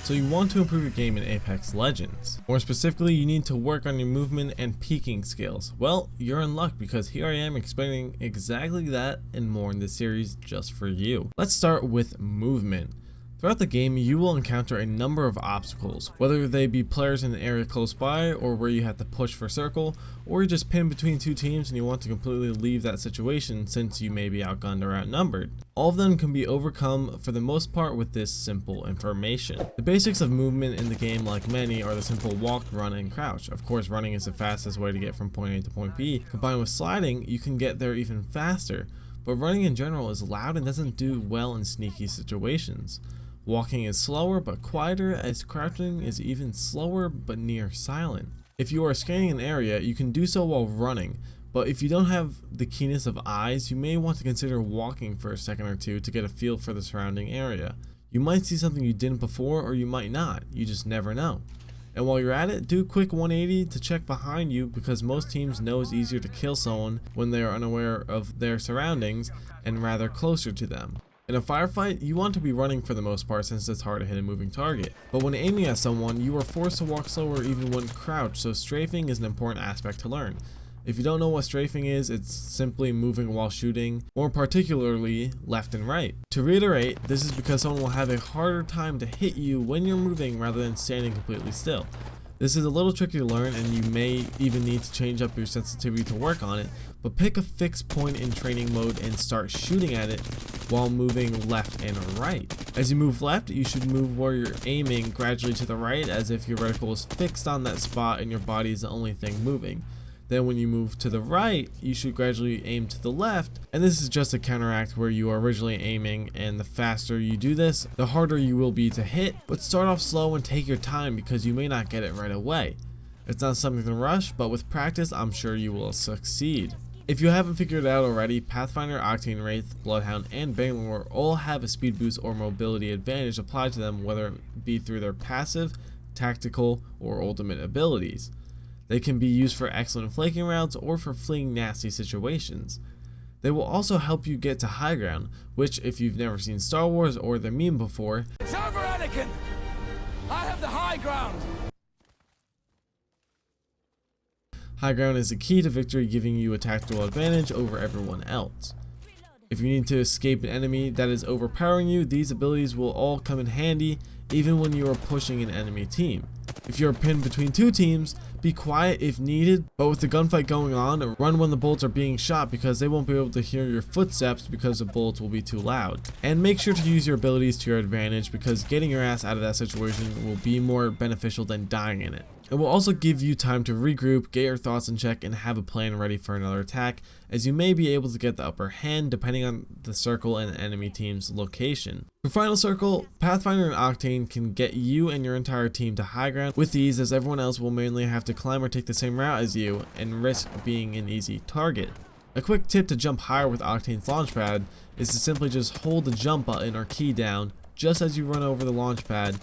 so you want to improve your game in Apex Legends. More specifically, you need to work on your movement and peeking skills. Well, you're in luck because here I am explaining exactly that and more in this series just for you. Let's start with movement. Throughout the game, you will encounter a number of obstacles, whether they be players in the area close by or where you have to push for circle, or you're just pinned between two teams and you want to completely leave that situation since you may be outgunned or outnumbered. All of them can be overcome for the most part with this simple information. The basics of movement in the game, like many, are the simple walk, run, and crouch. Of course, running is the fastest way to get from point A to point B. Combined with sliding, you can get there even faster, but running in general is loud and doesn't do well in sneaky situations. Walking is slower but quieter, as crouching is even slower but near silent. If you are scanning an area, you can do so while running, but if you don't have the keenness of eyes, you may want to consider walking for a second or two to get a feel for the surrounding area. You might see something you didn't before, or you might not, you just never know. And while you're at it, do a quick 180 to check behind you, because most teams know it's easier to kill someone when they are unaware of their surroundings and rather closer to them. In a firefight, you want to be running for the most part since it's hard to hit a moving target. But when aiming at someone, you are forced to walk slower even when crouched, so strafing is an important aspect to learn. If you don't know what strafing is, it's simply moving while shooting, more particularly left and right. To reiterate, this is because someone will have a harder time to hit you when you're moving rather than standing completely still. This is a little tricky to learn, and you may even need to change up your sensitivity to work on it, but pick a fixed point in training mode and start shooting at it while moving left and right. As you move left, you should move where you're aiming gradually to the right, as if your reticle is fixed on that spot and your body is the only thing moving. Then when you move to the right, you should gradually aim to the left, and this is just to counteract where you are originally aiming, and the faster you do this, the harder you will be to hit, but start off slow and take your time because you may not get it right away. It's not something to rush, but with practice, I'm sure you will succeed. If you haven't figured it out already, Pathfinder, Octane Wraith, Bloodhound, and Bangalore all have a speed boost or mobility advantage applied to them, whether it be through their passive, tactical, or ultimate abilities. They can be used for excellent flanking routes or for fleeing nasty situations. They will also help you get to high ground, which, if you've never seen Star Wars or the meme before, it's over, Anakin! I have the high ground! High ground is the key to victory, giving you a tactical advantage over everyone else. If you need to escape an enemy that is overpowering you, these abilities will all come in handy even when you are pushing an enemy team. If you're pinned between two teams, be quiet if needed, but with the gunfight going on, run when the bullets are being shot because they won't be able to hear your footsteps because the bullets will be too loud. And make sure to use your abilities to your advantage because getting your ass out of that situation will be more beneficial than dying in it. It will also give you time to regroup, get your thoughts in check, and have a plan ready for another attack, as you may be able to get the upper hand depending on the circle and the enemy team's location. For Final Circle, Pathfinder and Octane can get you and your entire team to high ground with ease, as everyone else will mainly have to climb or take the same route as you and risk being an easy target. A quick tip to jump higher with Octane's launchpad is to simply just hold the jump button or key down just as you run over the launch pad,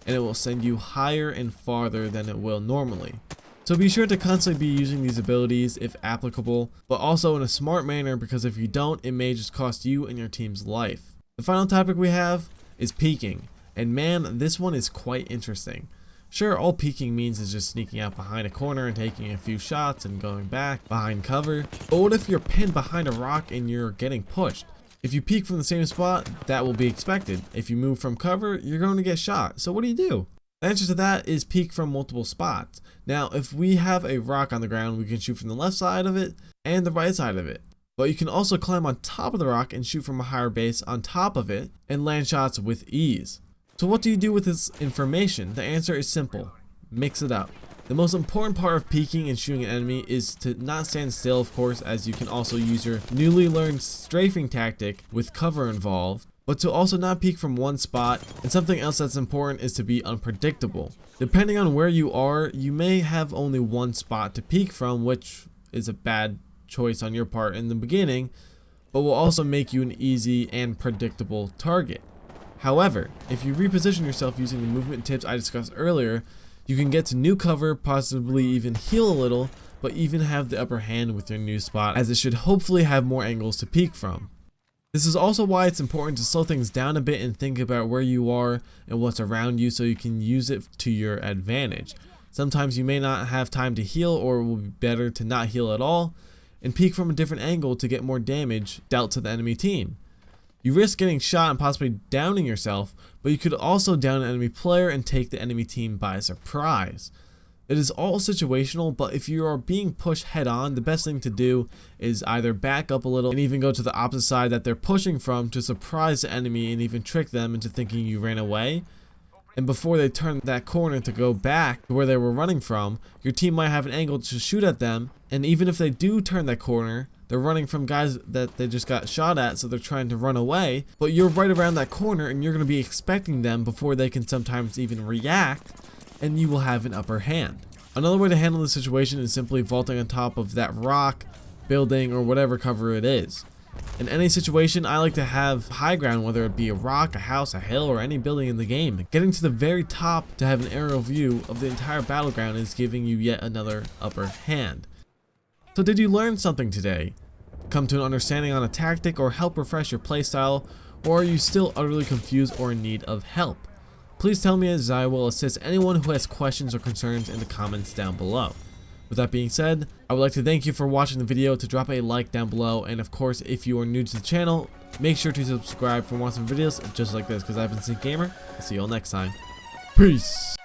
and it will send you higher and farther than it will normally. So be sure to constantly be using these abilities if applicable, but also in a smart manner, because if you don't, it may just cost you and your team's life. The final topic we have is peeking, and man, this one is quite interesting. Sure, all peeking means is just sneaking out behind a corner and taking a few shots and going back behind cover, but what if you're pinned behind a rock and you're getting pushed? If you peek from the same spot, that will be expected. If you move from cover, you're going to get shot. So what do you do? The answer to that is peek from multiple spots. Now, if we have a rock on the ground, we can shoot from the left side of it and the right side of it. But you can also climb on top of the rock and shoot from a higher base on top of it and land shots with ease. So what do you do with this information? The answer is simple. Mix it up. The most important part of peeking and shooting an enemy is to not stand still, of course, as you can also use your newly learned strafing tactic with cover involved, but to also not peek from one spot. And something else that's important is to be unpredictable. Depending on where you are, you may have only one spot to peek from, which is a bad choice on your part in the beginning, but will also make you an easy and predictable target. However, if you reposition yourself using the movement tips I discussed earlier, you can get to new cover, possibly even heal a little, but even have the upper hand with your new spot, as it should hopefully have more angles to peek from. This is also why it's important to slow things down a bit and think about where you are and what's around you so you can use it to your advantage. Sometimes you may not have time to heal, or it will be better to not heal at all and peek from a different angle to get more damage dealt to the enemy team. You risk getting shot and possibly downing yourself, but you could also down an enemy player and take the enemy team by surprise. It is all situational, but if you are being pushed head on, the best thing to do is either back up a little and even go to the opposite side that they're pushing from to surprise the enemy and even trick them into thinking you ran away. And before they turn that corner to go back to where they were running from, your team might have an angle to shoot at them, and even if they do turn that corner, they're running from guys that they just got shot at, so they're trying to run away, but you're right around that corner and you're going to be expecting them before they can sometimes even react, and you will have an upper hand. Another way to handle this situation is simply vaulting on top of that rock, building, or whatever cover it is. In any situation, I like to have high ground, whether it be a rock, a house, a hill, or any building in the game. Getting to the very top to have an aerial view of the entire battleground is giving you yet another upper hand. So did you learn something today? Come to an understanding on a tactic, or help refresh your playstyle, or are you still utterly confused or in need of help? Please tell me, as I will assist anyone who has questions or concerns in the comments down below. With that being said, I would like to thank you for watching the video, to drop a like down below, and of course, if you are new to the channel, make sure to subscribe for more videos just like this, because I've been Sync Gamer. I'll see you all next time. Peace!